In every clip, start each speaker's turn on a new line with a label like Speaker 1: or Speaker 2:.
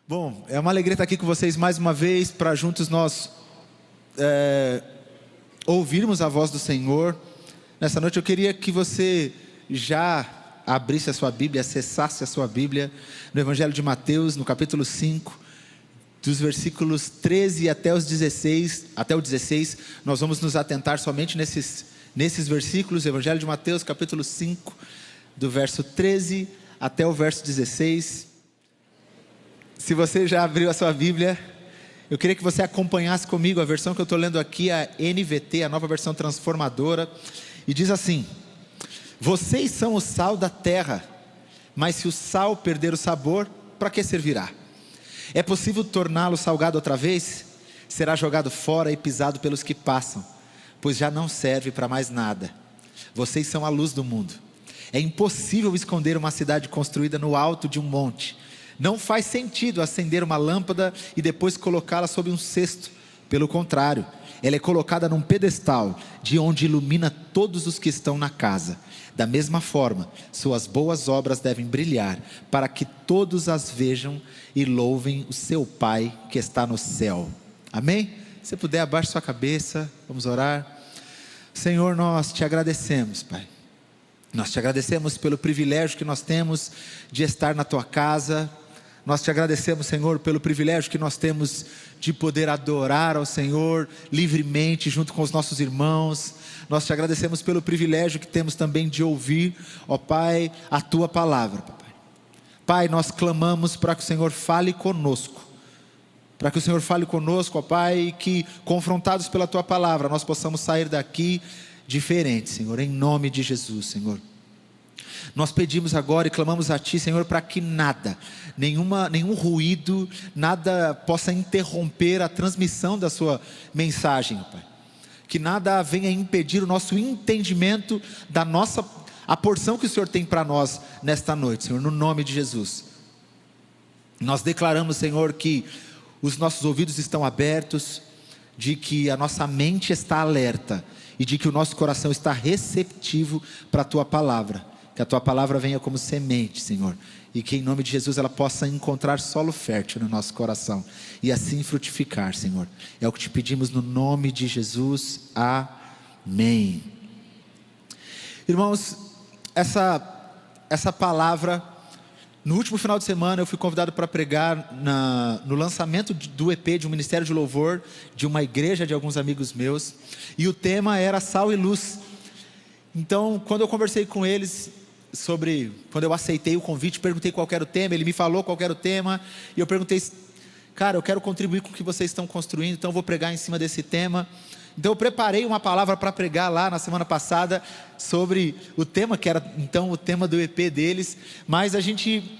Speaker 1: Bom, é uma alegria estar aqui com vocês mais uma vez, para juntos nós ouvirmos a voz do Senhor. Nessa noite eu queria que você já abrisse a sua Bíblia, acessasse a sua Bíblia no Evangelho de Mateus, no capítulo 5, dos versículos 13 até o 16, nós vamos nos atentar somente nesses versículos. Evangelho de Mateus, capítulo 5, do verso 13 até o verso 16. Se você já abriu a sua Bíblia, eu queria que você acompanhasse comigo a versão que eu estou lendo aqui, a NVT, a nova versão transformadora, e diz assim: vocês são o sal da terra, mas se o sal perder o sabor, para que servirá? É possível torná-lo salgado outra vez? Será jogado fora e pisado pelos que passam, pois já não serve para mais nada. Vocês são a luz do mundo. É impossível esconder uma cidade construída no alto de um monte. Não faz sentido acender uma lâmpada e depois colocá-la sob um cesto. Pelo contrário, ela é colocada num pedestal, de onde ilumina todos os que estão na casa. Da mesma forma, suas boas obras devem brilhar, para que todos as vejam e louvem o seu Pai que está no céu. Amém? Se puder, abaixe sua cabeça, vamos orar. Senhor, nós te agradecemos, Pai. Nós te agradecemos pelo privilégio que nós temos de estar na tua casa. Nós te agradecemos, Senhor, pelo privilégio que nós temos de poder adorar ao Senhor livremente junto com os nossos irmãos. Nós te agradecemos pelo privilégio que temos também de ouvir, ó Pai, a tua palavra, Pai. Pai, nós clamamos para que o Senhor fale conosco. Para que o Senhor fale conosco, ó Pai, e que confrontados pela tua palavra nós possamos sair daqui diferente, Senhor, em nome de Jesus, Senhor. Nós pedimos agora e clamamos a Ti, Senhor, para que nada, nenhum ruído, nada possa interromper a transmissão da Sua mensagem, Pai. Que nada venha impedir o nosso entendimento a porção que o Senhor tem para nós nesta noite, Senhor, no nome de Jesus. Nós declaramos, Senhor, que os nossos ouvidos estão abertos, de que a nossa mente está alerta e de que o nosso coração está receptivo para a Tua palavra. Que a Tua palavra venha como semente, Senhor, e que em nome de Jesus ela possa encontrar solo fértil no nosso coração e assim frutificar, Senhor. É o que te pedimos no nome de Jesus, amém. Irmãos, essa palavra, no último final de semana eu fui convidado para pregar no lançamento do EP de um ministério de louvor, de uma igreja de alguns amigos meus, e o tema era sal e luz. Então, quando eu conversei com eles quando eu aceitei o convite, perguntei qual era o tema, ele me falou qual era o tema, e eu perguntei: cara, eu quero contribuir com o que vocês estão construindo, então eu vou pregar em cima desse tema. Então eu preparei uma palavra para pregar lá na semana passada, sobre o tema, que era então o tema do EP deles, mas a gente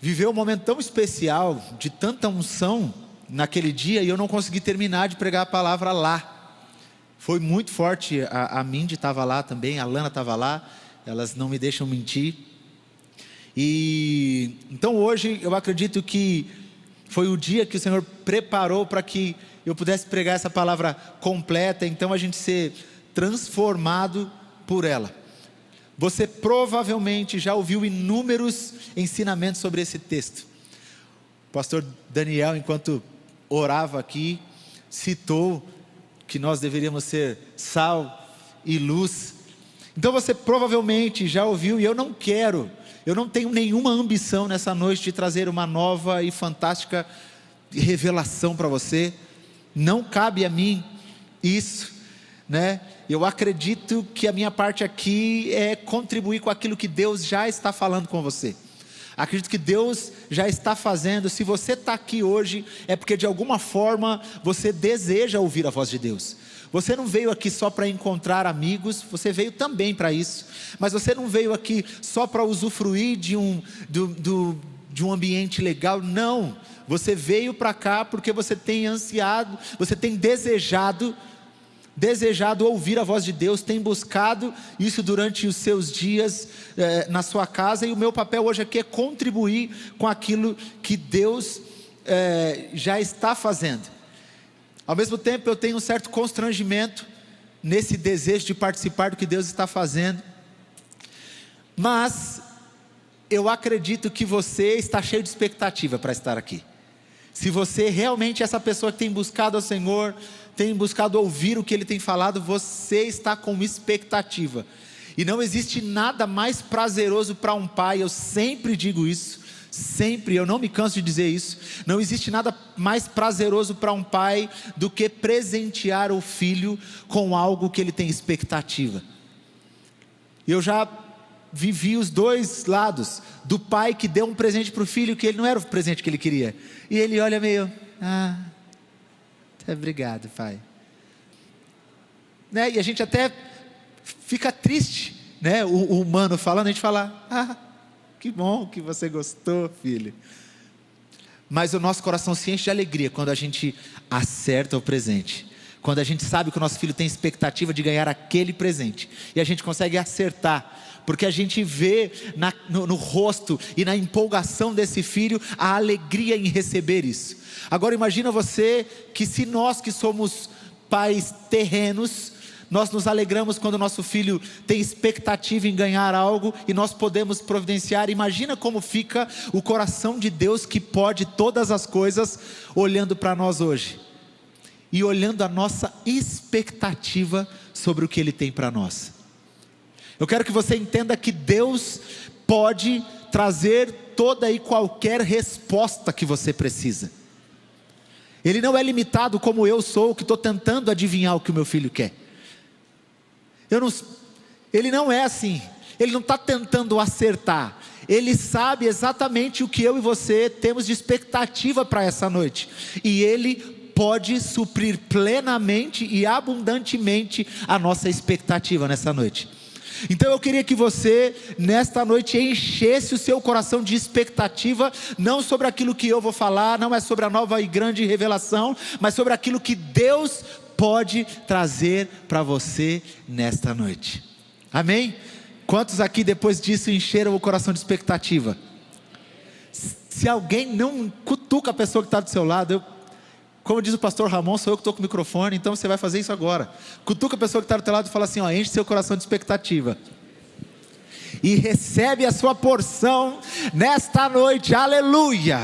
Speaker 1: viveu um momento tão especial, de tanta unção naquele dia, e eu não consegui terminar de pregar a palavra lá. Foi muito forte, a Mindy estava lá também, a Lana estava lá, elas não me deixam mentir. E então hoje eu acredito que foi o dia que o Senhor preparou para que eu pudesse pregar essa palavra completa, então a gente ser transformado por ela. Você provavelmente já ouviu inúmeros ensinamentos sobre esse texto. O pastor Daniel, enquanto orava aqui, citou que nós deveríamos ser sal e luz. Então você provavelmente já ouviu, e eu não tenho nenhuma ambição nessa noite de trazer uma nova e fantástica revelação para você. Não cabe a mim isso, né? Eu acredito que a minha parte aqui é contribuir com aquilo que Deus já está falando com você. Acredito que Deus já está fazendo. Se você está aqui hoje, é porque de alguma forma você deseja ouvir a voz de Deus. Você não veio aqui só para encontrar amigos, você veio também para isso, mas você não veio aqui só para usufruir de um ambiente legal, não. Você veio para cá porque você tem ansiado, você tem desejado ouvir a voz de Deus, tem buscado isso durante os seus dias na sua casa, e o meu papel hoje aqui é contribuir com aquilo que Deus já está fazendo. Ao mesmo tempo eu tenho um certo constrangimento nesse desejo de participar do que Deus está fazendo, mas eu acredito que você está cheio de expectativa para estar aqui. Se você realmente é essa pessoa que tem buscado ao Senhor, tem buscado ouvir o que Ele tem falado, você está com expectativa. E não existe nada mais prazeroso para um pai, eu sempre digo isso, sempre, eu não me canso de dizer isso, não existe nada mais prazeroso para um pai do que presentear o filho com algo que ele tem expectativa. Eu já vivi os dois lados, do pai que deu um presente para o filho que ele não era o presente que ele queria, e ele olha meio, obrigado pai, né? E a gente até fica triste, né? O humano falando, a gente fala, que bom que você gostou, filho. Mas o nosso coração se enche de alegria quando a gente acerta o presente, quando a gente sabe que o nosso filho tem expectativa de ganhar aquele presente, e a gente consegue acertar, porque a gente vê no rosto e na empolgação desse filho a alegria em receber isso. Agora imagina você que, se nós que somos pais terrenos, nós nos alegramos quando o nosso filho tem expectativa em ganhar algo e nós podemos providenciar. Imagina como fica o coração de Deus, que pode todas as coisas, olhando para nós hoje e olhando a nossa expectativa sobre o que Ele tem para nós. Eu quero que você entenda que Deus pode trazer toda e qualquer resposta que você precisa. Ele não é limitado como eu sou, que estou tentando adivinhar o que o meu filho quer. Ele não é assim, ele não está tentando acertar, ele sabe exatamente o que eu e você temos de expectativa para essa noite, e Ele pode suprir plenamente e abundantemente a nossa expectativa nessa noite. Então eu queria que você, nesta noite, enchesse o seu coração de expectativa, não sobre aquilo que eu vou falar, não é sobre a nova e grande revelação, mas sobre aquilo que Deus pode trazer para você nesta noite. Amém? Quantos aqui depois disso encheram o coração de expectativa? Se alguém não cutuca a pessoa que está do seu lado, como diz o pastor Ramon, sou eu que estou com o microfone, então você vai fazer isso agora. Cutuca a pessoa que está do teu lado e fala assim, enche seu coração de expectativa. E recebe a sua porção nesta noite, aleluia.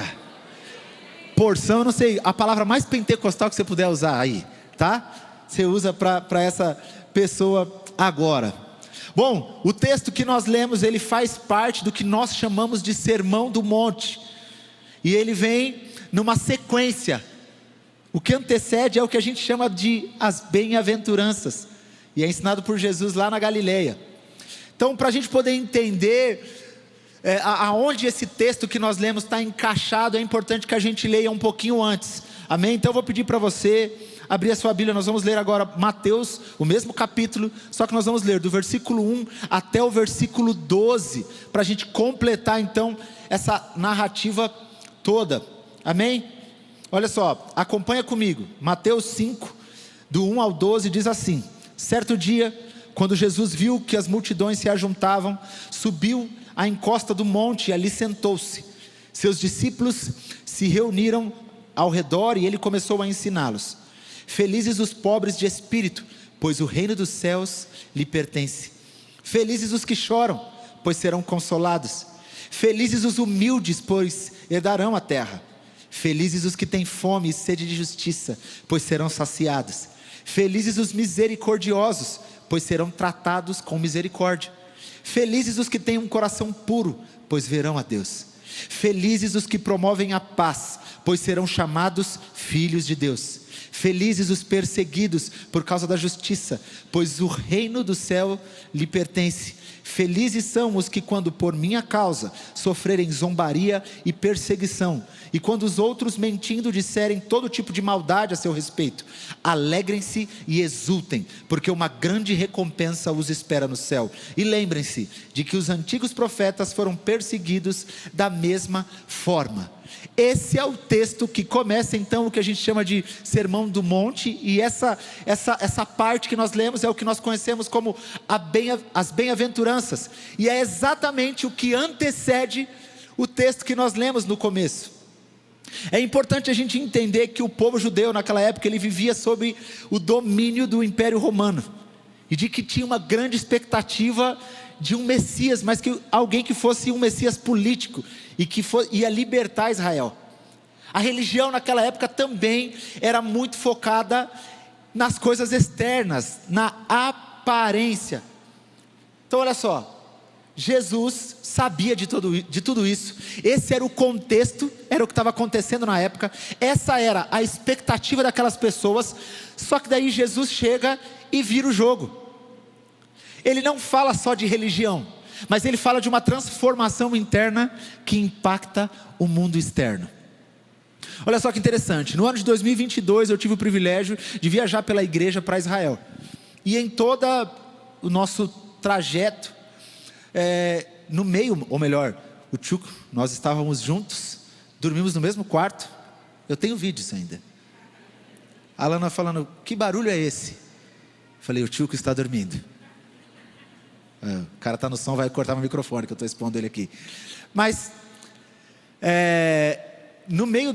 Speaker 1: Porção, eu não sei, a palavra mais pentecostal que você puder usar aí, tá? Você usa para essa pessoa agora. Bom, o texto que nós lemos, ele faz parte do que nós chamamos de Sermão do Monte. E ele vem numa sequência. O que antecede é o que a gente chama de as bem-aventuranças, e é ensinado por Jesus lá na Galileia. Então, para a gente poder entender aonde esse texto que nós lemos está encaixado, é importante que a gente leia um pouquinho antes, amém? Então eu vou pedir para você abrir a sua Bíblia. Nós vamos ler agora Mateus, o mesmo capítulo, só que nós vamos ler do versículo 1 até o versículo 12, para a gente completar então essa narrativa toda, amém? Olha só, acompanha comigo, Mateus 5, do 1 ao 12, diz assim: certo dia, quando Jesus viu que as multidões se ajuntavam, subiu à encosta do monte e ali sentou-se. Seus discípulos se reuniram ao redor e ele começou a ensiná-los. Felizes os pobres de espírito, pois o reino dos céus lhe pertence. Felizes os que choram, pois serão consolados. Felizes os humildes, pois herdarão a terra. Felizes os que têm fome e sede de justiça, pois serão saciados. Felizes os misericordiosos, pois serão tratados com misericórdia. Felizes os que têm um coração puro, pois verão a Deus. Felizes os que promovem a paz, pois serão chamados filhos de Deus. Felizes os perseguidos por causa da justiça, pois o reino do céu lhe pertence. Felizes são os que, quando por minha causa sofrerem zombaria e perseguição, e quando os outros mentindo disserem todo tipo de maldade a seu respeito, alegrem-se e exultem, porque uma grande recompensa os espera no céu. E lembrem-se de que os antigos profetas foram perseguidos da mesma forma. Esse é o texto que começa então o que a gente chama de Sermão do Monte, e essa parte que nós lemos é o que nós conhecemos como as bem-aventuranças, e é exatamente o que antecede o texto que nós lemos no começo. É importante a gente entender que o povo judeu naquela época, ele vivia sob o domínio do Império Romano, e de que tinha uma grande expectativa de um Messias, mas que alguém que fosse um Messias político e que ia libertar Israel. A religião naquela época também era muito focada nas coisas externas, na aparência. Então olha só, Jesus sabia de tudo isso. Esse era o contexto, era o que estava acontecendo na época. Essa era a expectativa daquelas pessoas. Só que daí Jesus chega e vira o jogo. Ele não fala só de religião, mas ele fala de uma transformação interna que impacta o mundo externo. Olha só que interessante, no ano de 2022 eu tive o privilégio de viajar pela igreja para Israel. E em todo o nosso trajeto, no meio, ou melhor, o Tchuco, nós estávamos juntos, dormimos no mesmo quarto. Eu tenho vídeos ainda. A Alana falando, que barulho é esse? Falei, o Tchuco está dormindo. O cara está no som, vai cortar meu microfone, que eu estou expondo ele aqui. Mas, no meio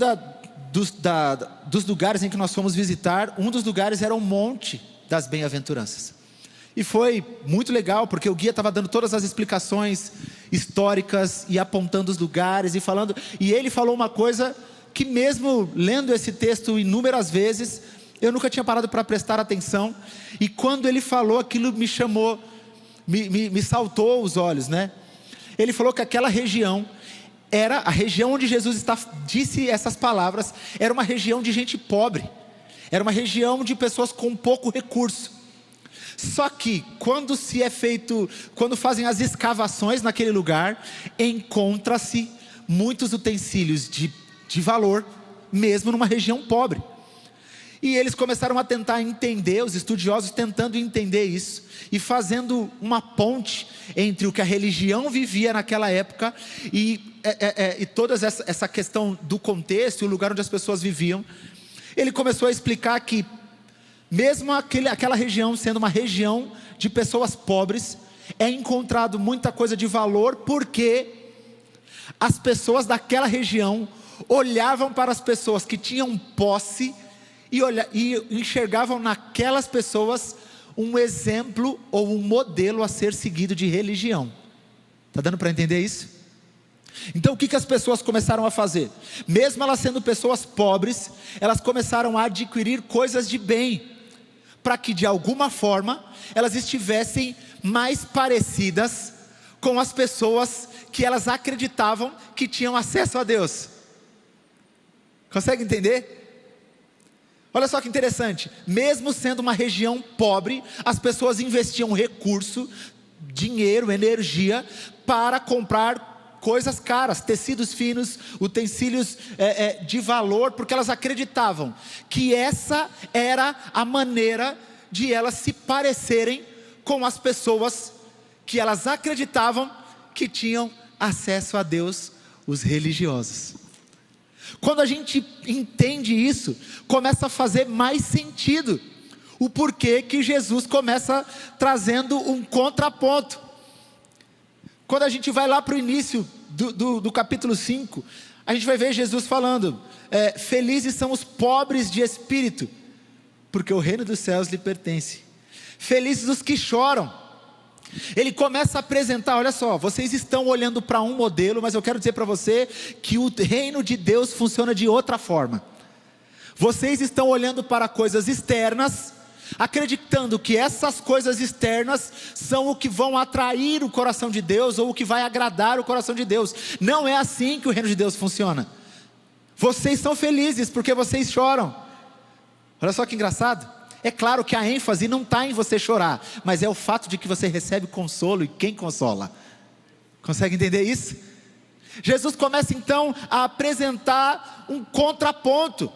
Speaker 1: dos lugares em que nós fomos visitar, um dos lugares era o Monte das Bem-aventuranças. E foi muito legal, porque o guia estava dando todas as explicações históricas e apontando os lugares e falando. E ele falou uma coisa que, mesmo lendo esse texto inúmeras vezes, eu nunca tinha parado para prestar atenção. E quando ele falou, aquilo me chamou, me saltou os olhos, né? Ele falou que aquela região era a região onde Jesus disse essas palavras. Era uma região de gente pobre, era uma região de pessoas com pouco recurso. Só que quando fazem as escavações naquele lugar, encontra-se muitos utensílios de valor, mesmo numa região pobre. E eles começaram a tentar entender, os estudiosos tentando entender isso, e fazendo uma ponte entre o que a religião vivia naquela época e toda essa questão do contexto e o lugar onde as pessoas viviam. Ele começou a explicar que, mesmo aquela região sendo uma região de pessoas pobres, é encontrado muita coisa de valor, porque as pessoas daquela região olhavam para as pessoas que tinham posse e enxergavam naquelas pessoas um exemplo ou um modelo a ser seguido de religião. Está dando para entender isso? Então o que as pessoas começaram a fazer? Mesmo elas sendo pessoas pobres, elas começaram a adquirir coisas de bem, para que de alguma forma elas estivessem mais parecidas com as pessoas que elas acreditavam que tinham acesso a Deus. Consegue entender? Olha só que interessante, mesmo sendo uma região pobre, as pessoas investiam recurso, dinheiro, energia, para comprar coisas caras, tecidos finos, utensílios de valor, porque elas acreditavam que essa era a maneira de elas se parecerem com as pessoas que elas acreditavam que tinham acesso a Deus, os religiosos. Quando a gente entende isso, começa a fazer mais sentido o porquê que Jesus começa trazendo um contraponto. Quando a gente vai lá para o início do capítulo 5, a gente vai ver Jesus falando, felizes são os pobres de espírito, porque o reino dos céus lhe pertence. Felizes os que choram. Ele começa a apresentar, olha só, vocês estão olhando para um modelo, mas eu quero dizer para você que o reino de Deus funciona de outra forma. Vocês estão olhando para coisas externas, acreditando que essas coisas externas são o que vão atrair o coração de Deus, ou o que vai agradar o coração de Deus. Não é assim que o reino de Deus funciona. Vocês são felizes porque vocês choram. Olha só que engraçado. É claro que a ênfase não está em você chorar, mas é o fato de que você recebe consolo, e quem consola? Consegue entender isso? Jesus começa então a apresentar um contraponto.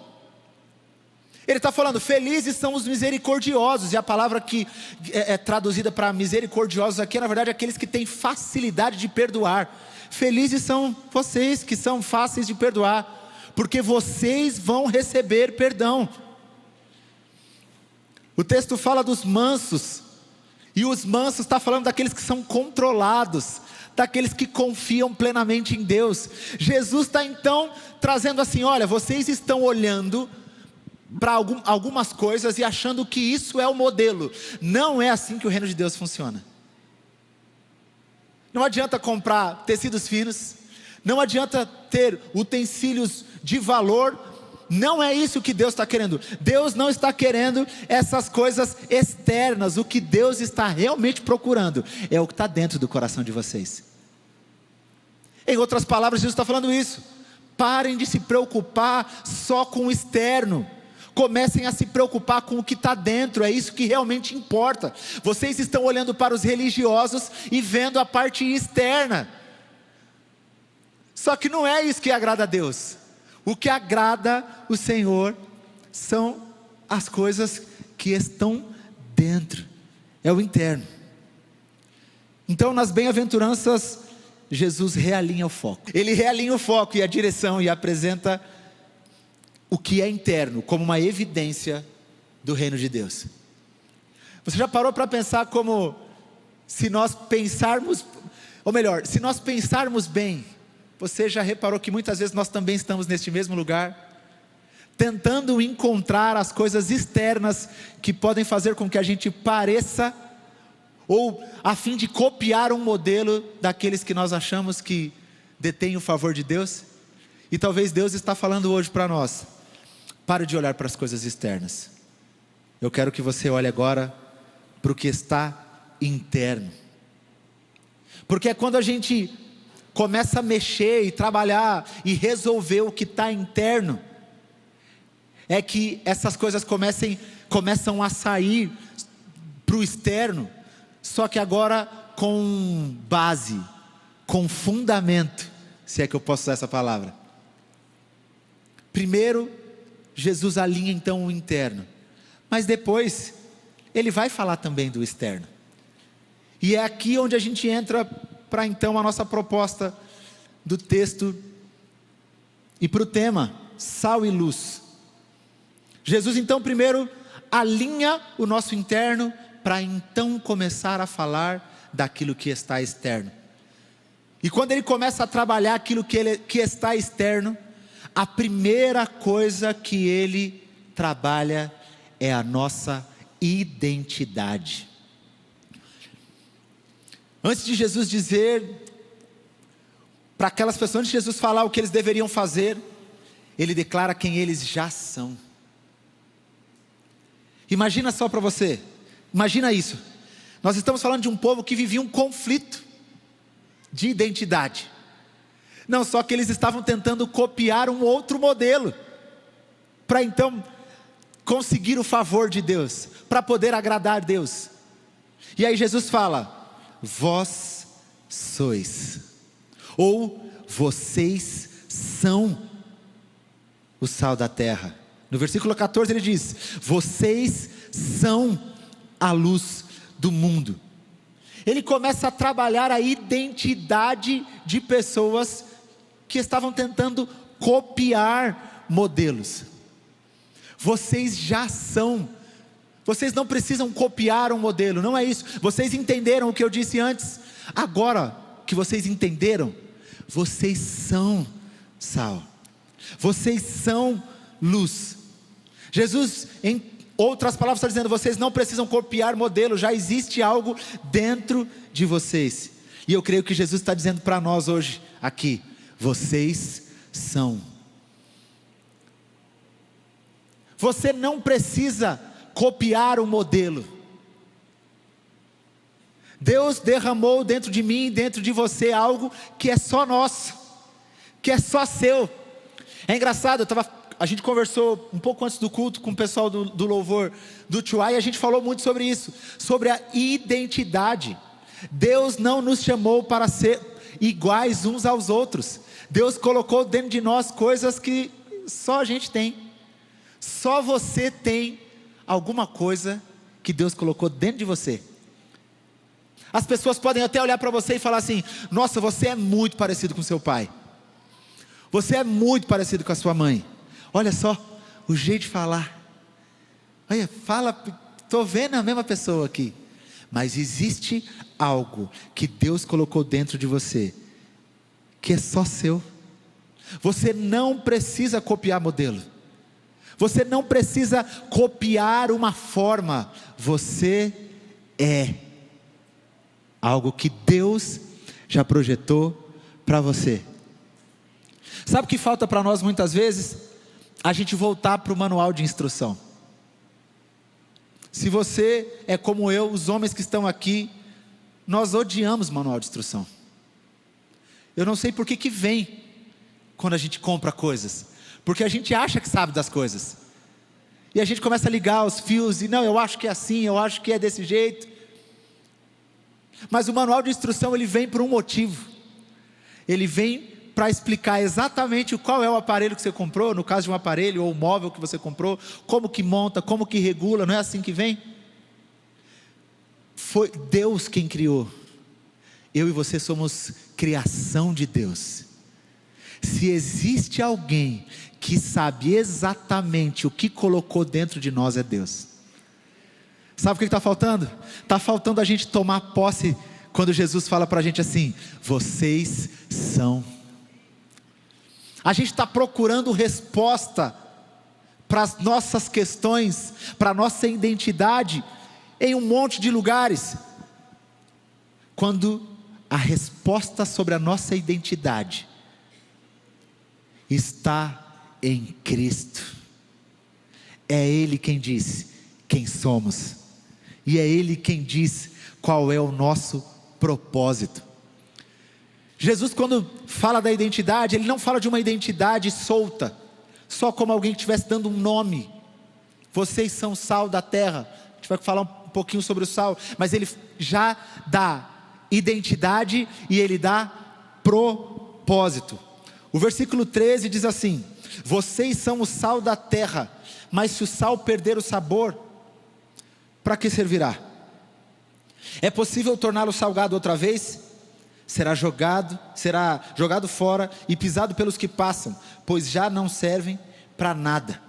Speaker 1: Ele está falando, felizes são os misericordiosos, e a palavra que é traduzida para misericordiosos aqui, na verdade, é aqueles que têm facilidade de perdoar. Felizes são vocês que são fáceis de perdoar, porque vocês vão receber perdão. O texto fala dos mansos, e os mansos está falando daqueles que são controlados, daqueles que confiam plenamente em Deus. Jesus está então trazendo assim, olha, vocês estão olhando para algumas coisas e achando que isso é o modelo. Não é assim que o reino de Deus funciona. Não adianta comprar tecidos finos, não adianta ter utensílios de valor. Não é isso que Deus está querendo. Deus não está querendo essas coisas externas. O que Deus está realmente procurando é o que está dentro do coração de vocês. Em outras palavras, Jesus está falando isso. Parem de se preocupar só com o externo. Comecem a se preocupar com o que está dentro. É isso que realmente importa. Vocês estão olhando para os religiosos e vendo a parte externa. Só que não é isso que agrada a Deus. O que agrada o Senhor são as coisas que estão dentro, é o interno. Então, nas bem-aventuranças, Jesus realinha o foco. Ele realinha o foco e a direção e apresenta o que é interno como uma evidência do reino de Deus. Você já parou para pensar como se nós pensarmos, ou melhor, se nós pensarmos bem, você já reparou que muitas vezes nós também estamos neste mesmo lugar, tentando encontrar as coisas externas que podem fazer com que a gente pareça, ou a fim de copiar um modelo daqueles que nós achamos que detêm o favor de Deus? E talvez Deus está falando hoje para nós: pare de olhar para as coisas externas. Eu quero que você olhe agora para o que está interno. Porque é quando a gente começa a mexer e trabalhar e resolver o que está interno, é que essas coisas começam a sair para o externo, só que agora com base, com fundamento, se é que eu posso usar essa palavra. Primeiro, Jesus alinha então o interno, mas depois Ele vai falar também do externo. E é aqui onde a gente entra para então a nossa proposta do texto e para o tema, sal e luz. Jesus então primeiro alinha o nosso interno para então começar a falar daquilo que está externo. E quando Ele começa a trabalhar aquilo que está externo, a primeira coisa que Ele trabalha é a nossa identidade. Antes de Jesus dizer para aquelas pessoas, antes de Jesus falar o que eles deveriam fazer, Ele declara quem eles já são. Imagina só para você, imagina isso. Nós estamos falando de um povo que vivia um conflito de identidade. Não só que eles estavam tentando copiar um outro modelo, para então conseguir o favor de Deus, para poder agradar Deus. E aí Jesus fala: vós sois, ou vocês são o sal da terra. No versículo 14 ele diz: vocês são a luz do mundo. Ele começa a trabalhar a identidade de pessoas que estavam tentando copiar modelos. Vocês já são. Vocês não precisam copiar um modelo, não é isso. Vocês entenderam o que eu disse antes. Agora que vocês entenderam, vocês são sal. Vocês são luz. Jesus, em outras palavras, está dizendo: vocês não precisam copiar modelo, já existe algo dentro de vocês. E eu creio que Jesus está dizendo para nós hoje, aqui: vocês são. Você não precisa copiar o modelo. Deus derramou dentro de mim, dentro de você, algo que é só nosso, que é só seu. É engraçado, a gente conversou um pouco antes do culto com o pessoal do louvor do Tchuá, e a gente falou muito sobre isso, sobre a identidade. Deus não nos chamou para ser iguais uns aos outros. Deus colocou dentro de nós coisas que só a gente tem. Só você tem alguma coisa que Deus colocou dentro de você. As pessoas podem até olhar para você e falar assim: nossa, você é muito parecido com seu pai, você é muito parecido com a sua mãe. Olha só, o jeito de falar. Olha, fala, estou vendo a mesma pessoa aqui. Mas existe algo que Deus colocou dentro de você, que é só seu. Você não precisa copiar modelo. Você não precisa copiar uma forma. Você é algo que Deus já projetou para você. Sabe o que falta para nós muitas vezes? A gente voltar para o manual de instrução. Se você é como eu, os homens que estão aqui, nós odiamos manual de instrução. Eu não sei por que vem quando a gente compra coisas, porque a gente acha que sabe das coisas, e a gente começa a ligar os fios, e não, eu acho que é assim, eu acho que é desse jeito. Mas o manual de instrução, ele vem por um motivo. Ele vem para explicar exatamente qual é o aparelho que você comprou, no caso de um aparelho ou um móvel que você comprou, como que monta, como que regula, não é assim que vem? Foi Deus quem criou. Eu e você somos criação de Deus. Se existe alguém que sabe exatamente o que colocou dentro de nós, é Deus. Sabe o que está faltando? Está faltando a gente tomar posse, quando Jesus fala para a gente assim: vocês são. A gente está procurando resposta para as nossas questões, para a nossa identidade, em um monte de lugares, quando a resposta sobre a nossa identidade está em Cristo. É Ele quem diz quem somos, e é Ele quem diz qual é o nosso propósito. Jesus, quando fala da identidade, Ele não fala de uma identidade solta, só como alguém que estivesse dando um nome. Vocês são sal da terra. A gente vai falar um pouquinho sobre o sal, mas Ele já dá identidade e Ele dá propósito. O versículo 13 diz assim: vocês são o sal da terra, mas se o sal perder o sabor, para que servirá? É possível torná-lo salgado outra vez? Será jogado fora e pisado pelos que passam, pois já não servem para nada.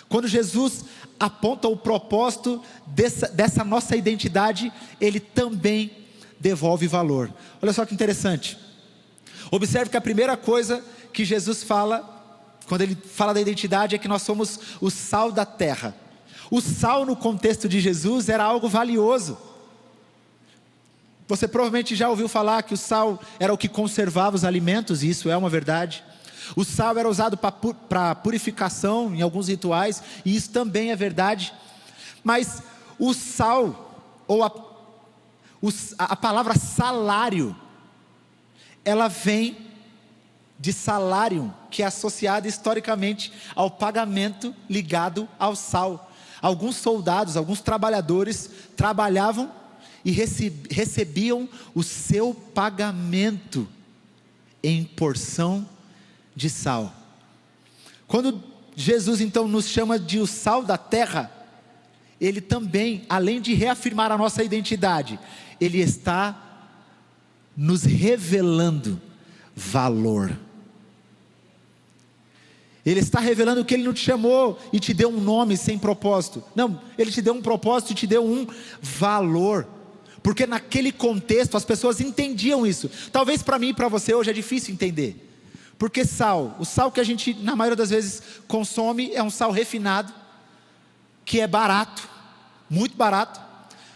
Speaker 1: Quando Jesus aponta o propósito dessa nossa identidade, Ele também devolve valor. Olha só que interessante. Observe que a primeira coisa que Jesus fala, quando Ele fala da identidade, é que nós somos o sal da terra. O sal, no contexto de Jesus, era algo valioso. Você provavelmente já ouviu falar que o sal era o que conservava os alimentos, e isso é uma verdade. O sal era usado para purificação em alguns rituais, e isso também é verdade. Mas o sal, ou a palavra salário, ela vem de salarium, que é associada historicamente ao pagamento ligado ao sal. Alguns soldados, alguns trabalhadores trabalhavam e recebiam o seu pagamento em porção de sal. Quando Jesus então nos chama de o sal da terra, Ele também, além de reafirmar a nossa identidade, Ele está nos revelando valor. Ele está revelando que Ele não te chamou e te deu um nome sem propósito. Não, Ele te deu um propósito e te deu um valor. Porque naquele contexto as pessoas entendiam isso. Talvez para mim e para você hoje é difícil entender. Porque o sal que a gente na maioria das vezes consome é um sal refinado, que é barato, muito barato.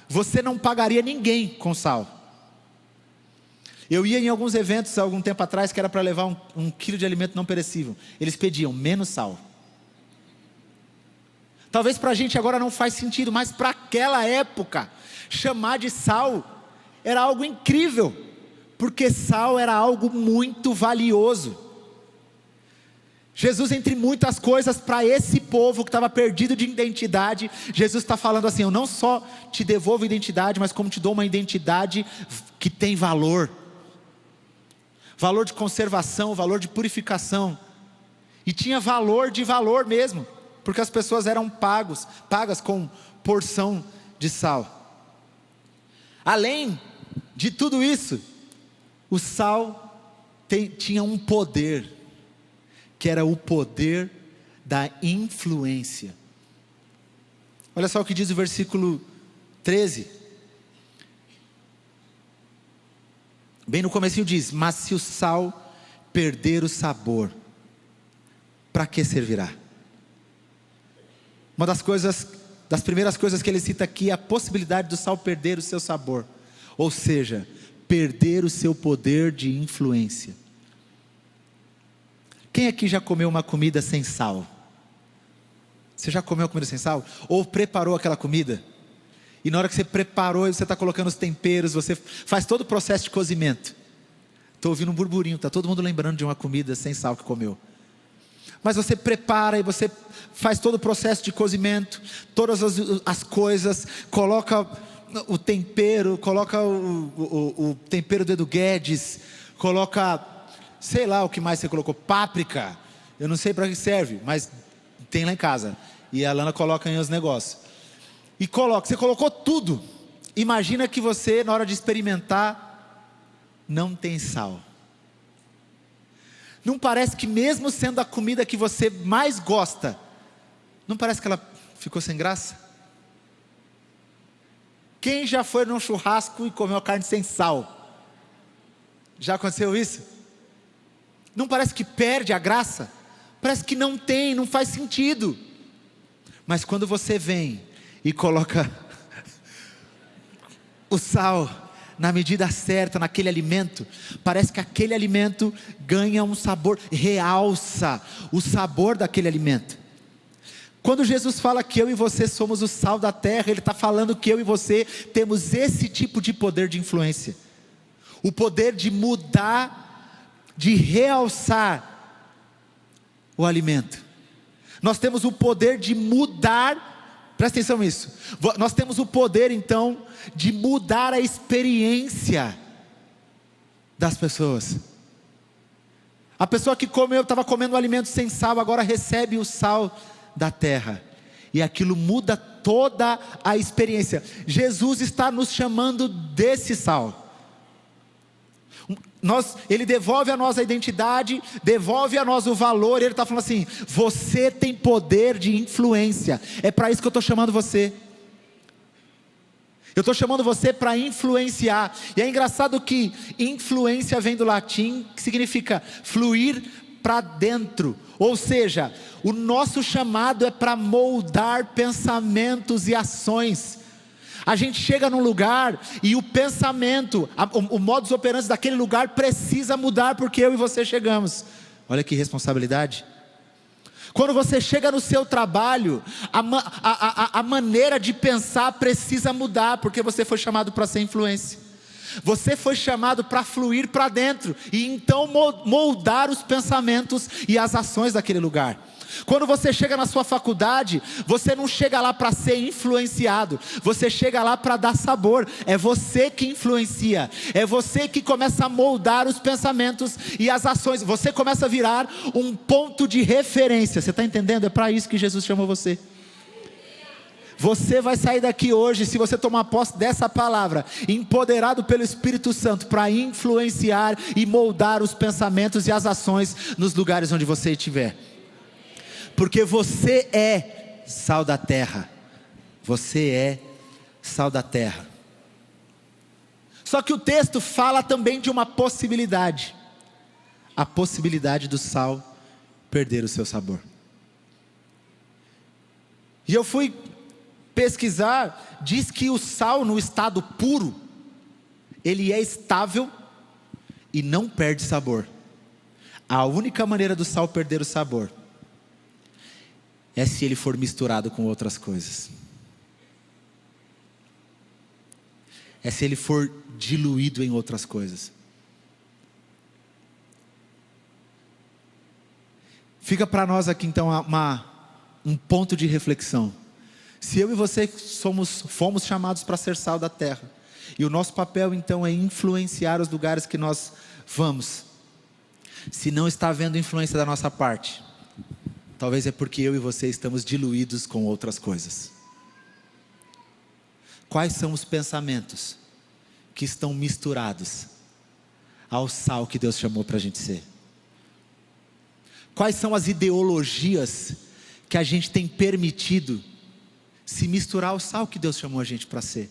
Speaker 1: Você não pagaria ninguém com sal. Eu ia em alguns eventos há algum tempo atrás, que era para levar um quilo de alimento não perecível. Eles pediam menos sal. Talvez para a gente agora não faz sentido, mas para aquela época, chamar de sal era algo incrível, porque sal era algo muito valioso. Jesus, entre muitas coisas, para esse povo que estava perdido de identidade, Jesus está falando assim: eu não só te devolvo identidade, mas como te dou uma identidade que tem valor. Valor de conservação, valor de purificação. E tinha valor de valor mesmo, porque as pessoas eram pagas com porção de sal. Além de tudo isso, o sal tinha um poder, que era o poder da influência. Olha só o que diz o versículo 13. Bem no comecinho diz: mas se o sal perder o sabor, para que servirá? Uma das primeiras coisas que ele cita aqui é a possibilidade do sal perder o seu sabor. Ou seja, perder o seu poder de influência. Quem aqui já comeu uma comida sem sal? Você já comeu comida sem sal? Ou preparou aquela comida? E na hora que você preparou, você está colocando os temperos, você faz todo o processo de cozimento. Estou ouvindo um burburinho, está todo mundo lembrando de uma comida sem sal que comeu. Mas você prepara e você faz todo o processo de cozimento, todas as coisas, coloca o tempero, coloca o tempero do Edu Guedes, coloca, sei lá o que mais você colocou, páprica, eu não sei para que serve, mas tem lá em casa, e a Lana coloca em os negócios, e você colocou tudo, imagina que você na hora de experimentar, não tem sal. Não parece que mesmo sendo a comida que você mais gosta, não parece que ela ficou sem graça? Quem já foi num churrasco e comeu carne sem sal? Já aconteceu isso? Não parece que perde a graça? Parece que não tem, não faz sentido. Mas quando você vem e coloca o sal na medida certa, naquele alimento, parece que aquele alimento ganha um sabor, realça o sabor daquele alimento. Quando Jesus fala que eu e você somos o sal da terra, Ele está falando que eu e você temos esse tipo de poder de influência, o poder de mudar, de realçar o alimento. Nós temos o poder de mudar. Presta atenção nisso. Nós temos o poder então de mudar a experiência das pessoas. A pessoa que estava comendo um alimento sem sal, agora recebe o sal da terra. E aquilo muda toda a experiência. Jesus está nos chamando desse sal. Ele devolve a nós a identidade, devolve a nós o valor. Ele está falando assim: você tem poder de influência. É para isso que eu estou chamando você. Eu estou chamando você para influenciar. E é engraçado que influência vem do latim, que significa fluir para dentro. Ou seja, o nosso chamado é para moldar pensamentos e ações. A gente chega num lugar e o pensamento, o modus operandi daquele lugar precisa mudar, porque eu e você chegamos. Olha que responsabilidade. Quando você chega no seu trabalho, a maneira de pensar precisa mudar, porque você foi chamado para ser influência. Você foi chamado para fluir para dentro e então moldar os pensamentos e as ações daquele lugar. Quando você chega na sua faculdade, você não chega lá para ser influenciado, você chega lá para dar sabor. É você que influencia, é você que começa a moldar os pensamentos e as ações. Você começa a virar um ponto de referência. Você está entendendo? É para isso que Jesus chamou você. Você vai sair daqui hoje, se você tomar posse dessa palavra, empoderado pelo Espírito Santo, para influenciar e moldar os pensamentos e as ações nos lugares onde você estiver. Porque você é sal da terra. Você é sal da terra. Só que o texto fala também de uma possibilidade. A possibilidade do sal perder o seu sabor. E eu fui pesquisar, diz que o sal no estado puro, ele é estável e não perde sabor. A única maneira do sal perder o sabor é se ele for misturado com outras coisas. É se ele for diluído em outras coisas. Fica para nós aqui então um ponto de reflexão. Se eu e você fomos chamados para ser sal da terra, e o nosso papel então é influenciar os lugares que nós vamos, se não está havendo influência da nossa parte, talvez é porque eu e você estamos diluídos com outras coisas. Quais são os pensamentos que estão misturados ao sal que Deus chamou para a gente ser? Quais são as ideologias que a gente tem permitido se misturar ao sal que Deus chamou a gente para ser?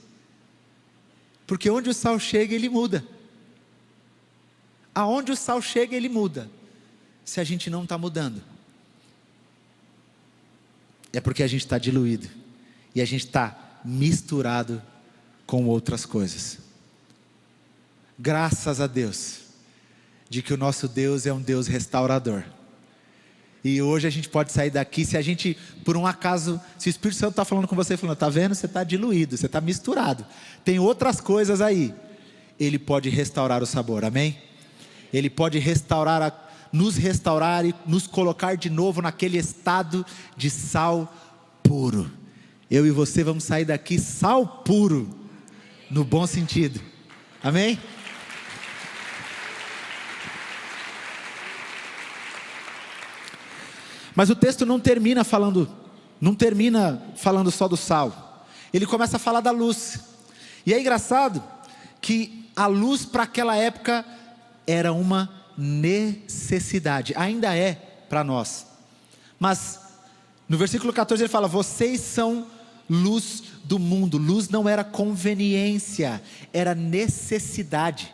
Speaker 1: Porque onde o sal chega, ele muda. Aonde o sal chega, ele muda. Se a gente não está mudando, é porque a gente está diluído e a gente está misturado com outras coisas. Graças a Deus, de que o nosso Deus é um Deus restaurador. E hoje a gente pode sair daqui, se a gente, por um acaso, se o Espírito Santo está falando com você, falando, está vendo? Você está diluído, você está misturado. Tem outras coisas aí. Ele pode restaurar o sabor, amém? Ele pode nos restaurar e nos colocar de novo naquele estado de sal puro. Eu e você vamos sair daqui sal puro, no bom sentido, amém? Mas o texto não termina falando só do sal. Ele começa a falar da luz. E é engraçado que a luz para aquela época era uma necessidade. Ainda é para nós. Mas no versículo 14 ele fala: vocês são luz do mundo. Luz não era conveniência, era necessidade.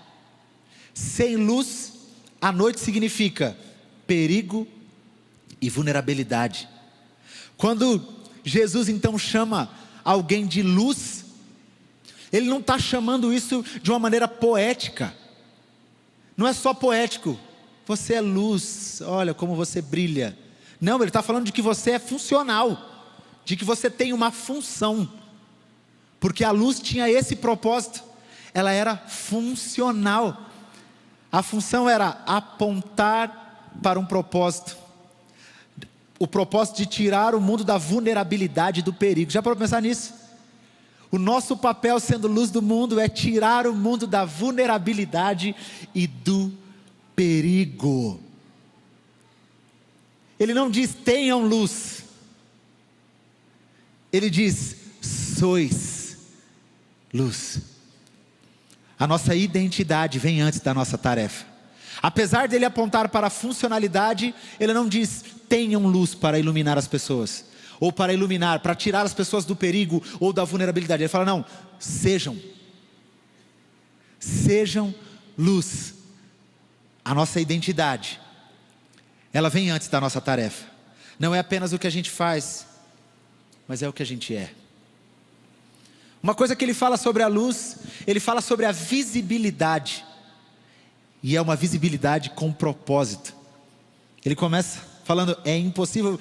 Speaker 1: Sem luz, a noite significa perigo e vulnerabilidade. Quando Jesus então chama alguém de luz, Ele não está chamando isso de uma maneira poética. Não é só poético, você é luz, olha como você brilha. Não, Ele está falando de que você é funcional, de que você tem uma função. Porque a luz tinha esse propósito, ela era funcional. A função era apontar para um propósito. O propósito de tirar o mundo da vulnerabilidade e do perigo. Já parou para pensar nisso? O nosso papel sendo luz do mundo é tirar o mundo da vulnerabilidade e do perigo. Ele não diz tenham luz. Ele diz sois luz. A nossa identidade vem antes da nossa tarefa. Apesar dele apontar para a funcionalidade, ele não diz tenham luz para iluminar as pessoas, ou para tirar as pessoas do perigo ou da vulnerabilidade. Ele fala não, sejam luz. A nossa identidade, ela vem antes da nossa tarefa. Não é apenas o que a gente faz, mas é o que a gente é. Uma coisa que ele fala sobre a luz, ele fala sobre a visibilidade. E é uma visibilidade com propósito. Ele começa falando, é impossível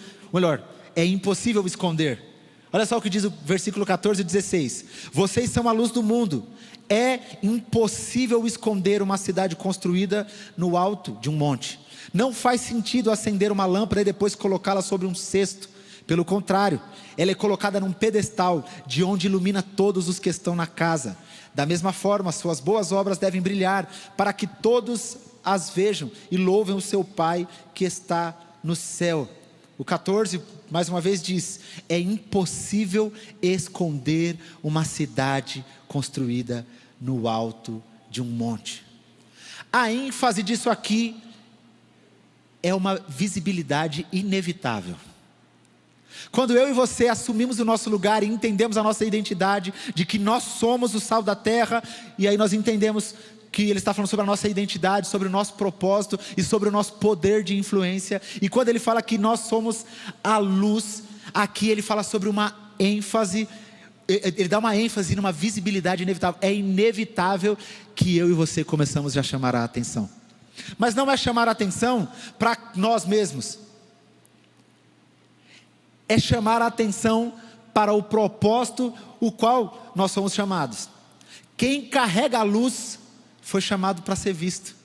Speaker 1: esconder. Olha só o que diz o versículo 14 e 16. Vocês são a luz do mundo. É impossível esconder uma cidade construída no alto de um monte. Não faz sentido acender uma lâmpada e depois colocá-la sobre um cesto. Pelo contrário, ela é colocada num pedestal, de onde ilumina todos os que estão na casa. Da mesma forma, suas boas obras devem brilhar, para que todos as vejam e louvem o seu Pai que está no céu. O 14, mais uma vez diz, é impossível esconder uma cidade construída no alto de um monte. A ênfase disso aqui é uma visibilidade inevitável. Quando eu e você assumimos o nosso lugar e entendemos a nossa identidade, de que nós somos o sal da terra, e aí nós entendemos que ele está falando sobre a nossa identidade, sobre o nosso propósito e sobre o nosso poder de influência. E quando ele fala que nós somos a luz, aqui ele fala sobre uma ênfase, ele dá uma ênfase numa visibilidade inevitável. É inevitável que eu e você começamos a chamar a atenção. Mas não é chamar a atenção para nós mesmos. É chamar a atenção para o propósito o qual nós somos chamados. Quem carrega a luz foi chamado para ser visto.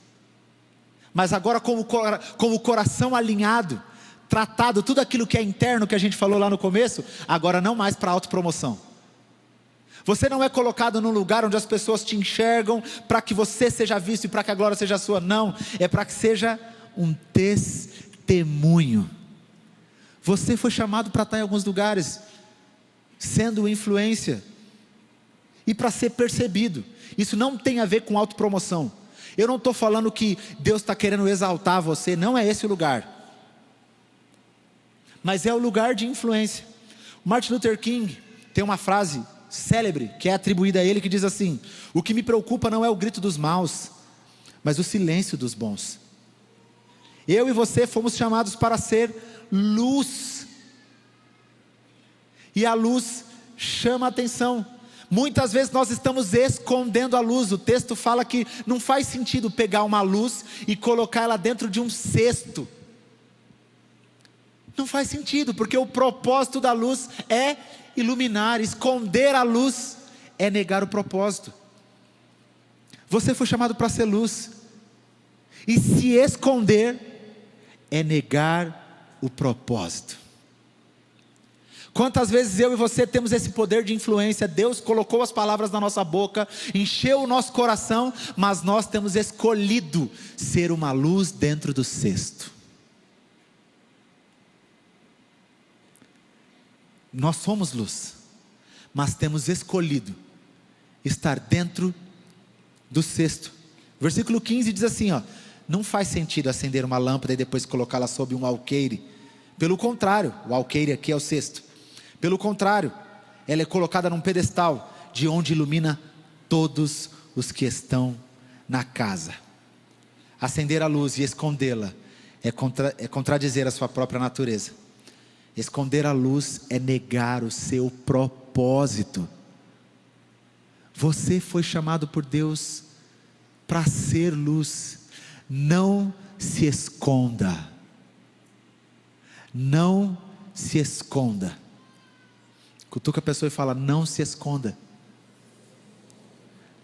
Speaker 1: Mas agora com o coração alinhado, tratado tudo aquilo que é interno, que a gente falou lá no começo, agora não mais para autopromoção. Você não é colocado num lugar onde as pessoas te enxergam para que você seja visto e para que a glória seja sua. Não, é para que seja um testemunho. Você foi chamado para estar em alguns lugares, sendo influência, e para ser percebido. Isso não tem a ver com autopromoção. Eu não estou falando que Deus está querendo exaltar você, não é esse o lugar. Mas é o lugar de influência. Martin Luther King tem uma frase célebre, que é atribuída a ele, que diz assim: o que me preocupa não é o grito dos maus, mas o silêncio dos bons. Eu e você fomos chamados para ser luz, e a luz chama a atenção, Muitas vezes nós estamos escondendo a luz. O texto fala que não faz sentido pegar uma luz e colocar ela dentro de um cesto. Não faz sentido, porque o propósito da luz é iluminar. Esconder a luz é negar o propósito. Você foi chamado para ser luz, e se esconder é negar o propósito. Quantas vezes eu e você temos esse poder de influência? Deus colocou as palavras na nossa boca, encheu o nosso coração, mas nós temos escolhido ser uma luz dentro do cesto. Nós somos luz, mas temos escolhido estar dentro do cesto. Versículo 15 diz assim, não faz sentido acender uma lâmpada e depois colocá-la sob um alqueire. Pelo contrário, o alqueire aqui é o cesto. Pelo contrário, ela é colocada num pedestal, de onde ilumina todos os que estão na casa. Acender a luz e escondê-la é contradizer a sua própria natureza. Esconder a luz é negar o seu propósito. Você foi chamado por Deus para ser luz. Não se esconda. Não se esconda. Cutuca a pessoa e fala: não se esconda.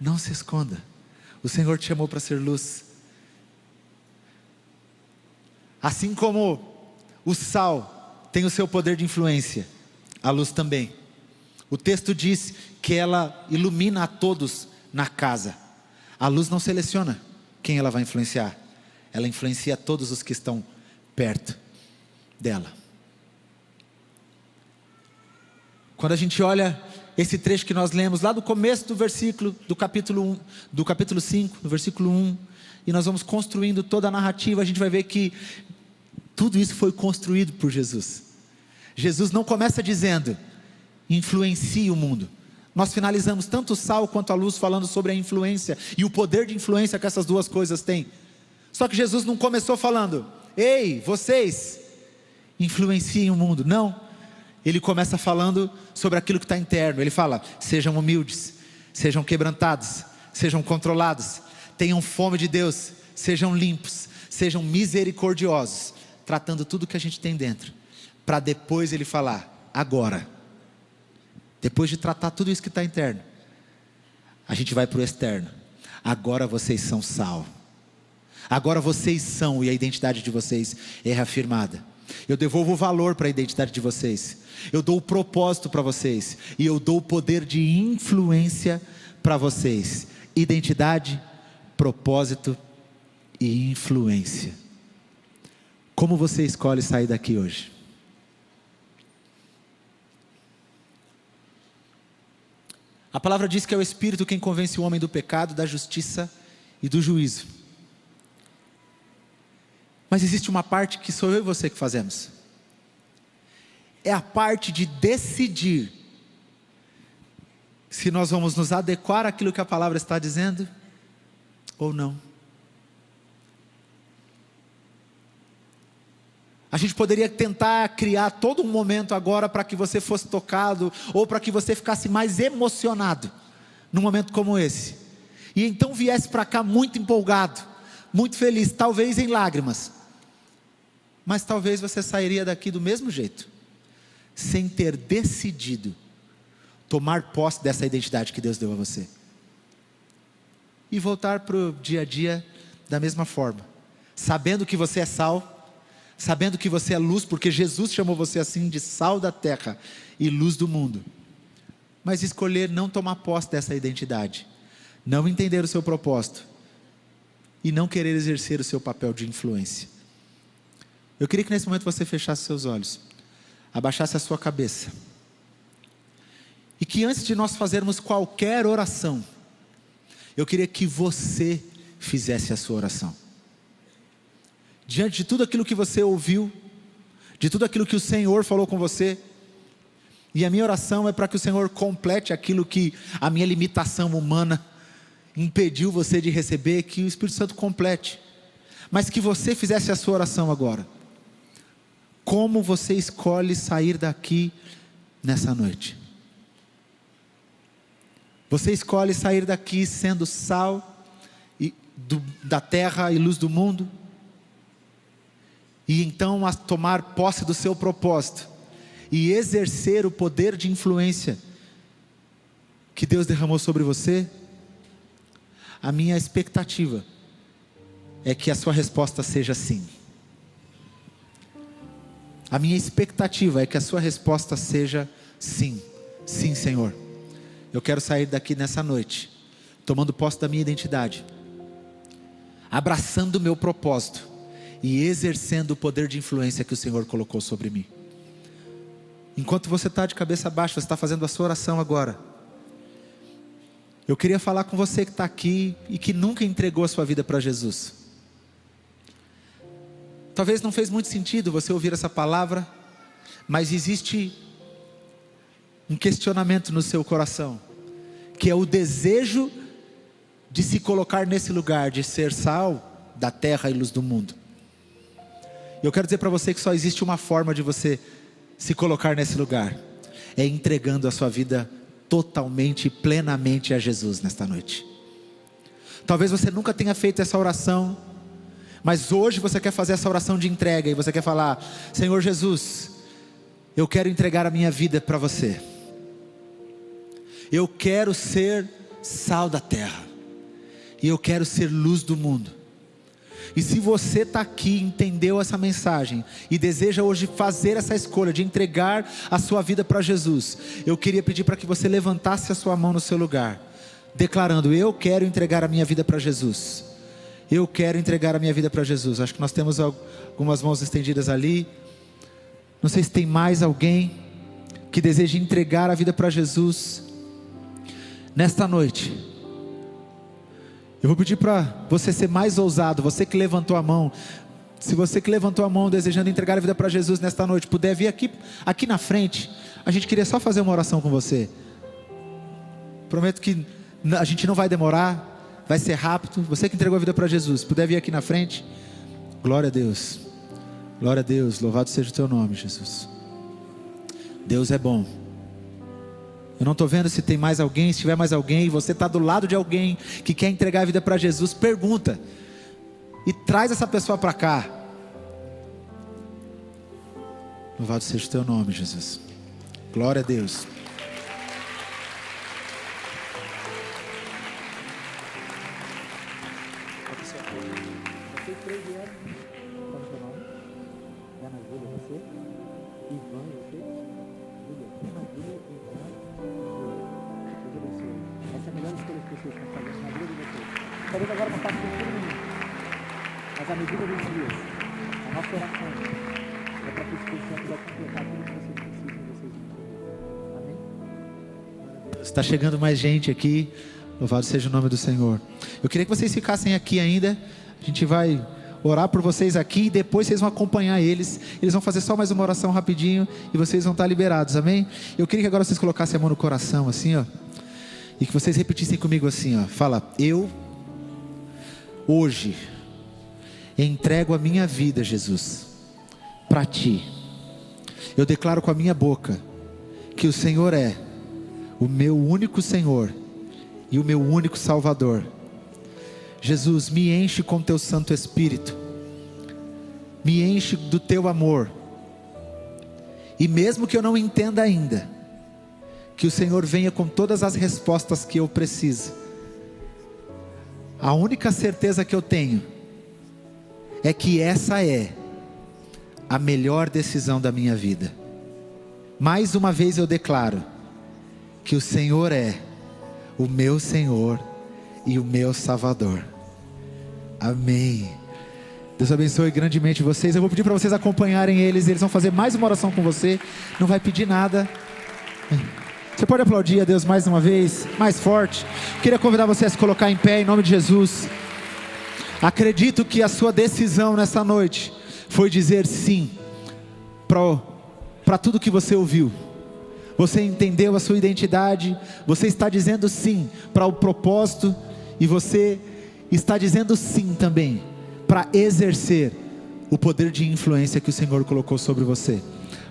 Speaker 1: Não se esconda. O Senhor te chamou para ser luz. Assim como o sal tem o seu poder de influência, a luz também. O texto diz que ela ilumina a todos na casa. A luz não seleciona quem ela vai influenciar. Ela influencia todos os que estão perto dela. Quando a gente olha esse trecho que nós lemos lá do começo do versículo, do capítulo 5, no versículo 1, e nós vamos construindo toda a narrativa, a gente vai ver que tudo isso foi construído por Jesus. Jesus não começa dizendo: influencie o mundo. Nós finalizamos tanto o sal quanto a luz falando sobre a influência e o poder de influência que essas duas coisas têm. Só que Jesus não começou falando: ei, vocês influenciem o mundo. Não. Ele começa falando sobre aquilo que está interno. Ele fala: sejam humildes, sejam quebrantados, sejam controlados, tenham fome de Deus, sejam limpos, sejam misericordiosos, tratando tudo que a gente tem dentro, para depois ele falar: agora, depois de tratar tudo isso que está interno, a gente vai para o externo. Agora vocês são sal. Agora vocês são, e a identidade de vocês é reafirmada. Eu devolvo o valor para a identidade de vocês. Eu dou o propósito para vocês. E eu dou o poder de influência para vocês. Identidade, propósito e influência. Como você escolhe sair daqui hoje? A palavra diz que é o Espírito quem convence o homem do pecado, da justiça e do juízo. Mas existe uma parte que sou eu e você que fazemos. É a parte de decidir se nós vamos nos adequar àquilo que a palavra está dizendo ou não. A gente poderia tentar criar todo um momento agora para que você fosse tocado, ou para que você ficasse mais emocionado num momento como esse, e então viesse para cá muito empolgado, muito feliz, talvez em lágrimas, mas talvez você sairia daqui do mesmo jeito, sem ter decidido tomar posse dessa identidade que Deus deu a você, e voltar para o dia a dia da mesma forma, sabendo que você é sal, sabendo que você é luz, porque Jesus chamou você assim de sal da terra e luz do mundo, mas escolher não tomar posse dessa identidade, não entender o seu propósito e não querer exercer o seu papel de influência. Eu queria que nesse momento você fechasse seus olhos, abaixasse a sua cabeça, e que antes de nós fazermos qualquer oração, eu queria que você fizesse a sua oração. Diante de tudo aquilo que você ouviu, de tudo aquilo que o Senhor falou com você, e a minha oração é para que o Senhor complete aquilo que a minha limitação humana impediu você de receber, que o Espírito Santo complete, mas que você fizesse a sua oração agora. Como você escolhe sair daqui nessa noite? Você escolhe sair daqui sendo sal da terra e luz do mundo, e então a tomar posse do seu propósito e exercer o poder de influência que Deus derramou sobre você? A minha expectativa é que a sua resposta seja sim. A minha expectativa é que a sua resposta seja sim. Sim, Senhor. Eu quero sair daqui nessa noite tomando posse da minha identidade, abraçando o meu propósito e exercendo o poder de influência que o Senhor colocou sobre mim. Enquanto você está de cabeça baixa, você está fazendo a sua oração agora, eu queria falar com você que está aqui e que nunca entregou a sua vida para Jesus. Talvez não fez muito sentido você ouvir essa palavra, mas existe um questionamento no seu coração, que é o desejo de se colocar nesse lugar, de ser sal da terra e luz do mundo. Eu quero dizer para você que só existe uma forma de você se colocar nesse lugar, é entregando a sua vida totalmente e plenamente a Jesus nesta noite. Talvez você nunca tenha feito essa oração, mas hoje você quer fazer essa oração de entrega, e você quer falar: Senhor Jesus, eu quero entregar a minha vida para você. Eu quero ser sal da terra, e eu quero ser luz do mundo. E se você está aqui, entendeu essa mensagem e deseja hoje fazer essa escolha de entregar a sua vida para Jesus, eu queria pedir para que você levantasse a sua mão no seu lugar, declarando: eu quero entregar a minha vida para Jesus. Eu quero entregar a minha vida para Jesus. Acho que nós temos algumas mãos estendidas ali. Não sei se tem mais alguém que deseja entregar a vida para Jesus nesta noite. Eu vou pedir para você ser mais ousado. Você que levantou a mão, se você que levantou a mão desejando entregar a vida para Jesus nesta noite, puder vir aqui na frente, a gente queria só fazer uma oração com você. Prometo que a gente não vai demorar, vai ser rápido. Você que entregou a vida para Jesus, puder vir aqui na frente. Glória a Deus, glória a Deus, louvado seja o teu nome, Jesus. Deus é bom. Eu não estou vendo se tem mais alguém. Se tiver mais alguém, você está do lado de alguém que quer entregar a vida para Jesus, pergunta e traz essa pessoa para cá. Louvado seja o teu nome, Jesus. Glória a Deus. Vocês três vieram. Qual é o seu nome? Ana Júlia, você? Ivan, você? Júlia, Ana Júlia, Ivan. Deus abençoe. Essa é a melhor escolha que vocês estão fazendo na vida de vocês. Talvez agora não faça todo mundo, mas à medida dos dias, a nossa oração é para que o Espírito Santo vai completar tudo que vocês precisam e vocês vão. Amém? Está chegando mais gente aqui. Louvado seja o nome do Senhor. Eu queria que vocês ficassem aqui ainda. A gente vai orar por vocês aqui e depois vocês vão acompanhar eles. Eles vão fazer só mais uma oração rapidinho e vocês vão estar liberados, amém? Eu queria que agora vocês colocassem a mão no coração assim, ó, e que vocês repetissem comigo assim, ó. Fala: eu hoje entrego a minha vida, Jesus, para Ti. Eu declaro com a minha boca que o Senhor é o meu único Senhor e o meu único Salvador. Jesus, me enche com Teu Santo Espírito, me enche do Teu amor, e mesmo que eu não entenda ainda, que o Senhor venha com todas as respostas que eu preciso. A única certeza que eu tenho é que essa é a melhor decisão da minha vida. Mais uma vez eu declaro que o Senhor é o meu Senhor e o meu Salvador. Amém. Deus abençoe grandemente vocês. Eu vou pedir para vocês acompanharem eles. Eles vão fazer mais uma oração com você. Não vai pedir nada. Você pode aplaudir a Deus mais uma vez, mais forte. Queria convidar você a se colocar em pé em nome de Jesus. Acredito que a sua decisão nessa noite foi dizer sim para tudo que você ouviu. Você entendeu a sua identidade. Você está dizendo sim para o propósito. E você está dizendo sim também para exercer o poder de influência que o Senhor colocou sobre você.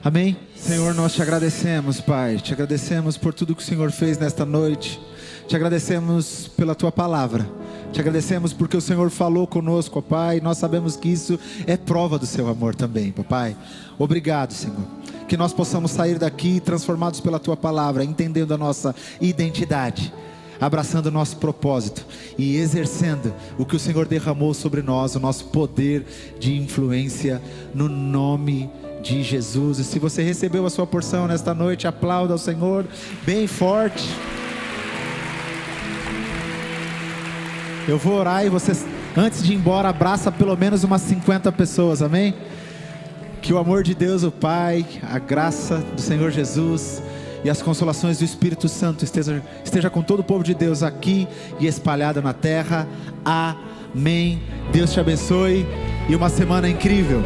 Speaker 1: Amém? Senhor, nós te agradecemos, Pai. Te agradecemos por tudo que o Senhor fez nesta noite. Te agradecemos pela tua palavra. Te agradecemos porque o Senhor falou conosco, ó Pai. Nós sabemos que isso é prova do seu amor também, papai. Obrigado, Senhor. Que nós possamos sair daqui transformados pela tua palavra, entendendo a nossa identidade, abraçando o nosso propósito e exercendo o que o Senhor derramou sobre nós, o nosso poder de influência, no nome de Jesus. E se você recebeu a sua porção nesta noite, aplauda ao Senhor bem forte. Eu vou orar e vocês, antes de ir embora, abraça pelo menos umas 50 pessoas, amém? Que o amor de Deus, o Pai, a graça do Senhor Jesus e as consolações do Espírito Santo esteja com todo o povo de Deus aqui e espalhado na terra. Amém. Deus te abençoe e uma semana incrível.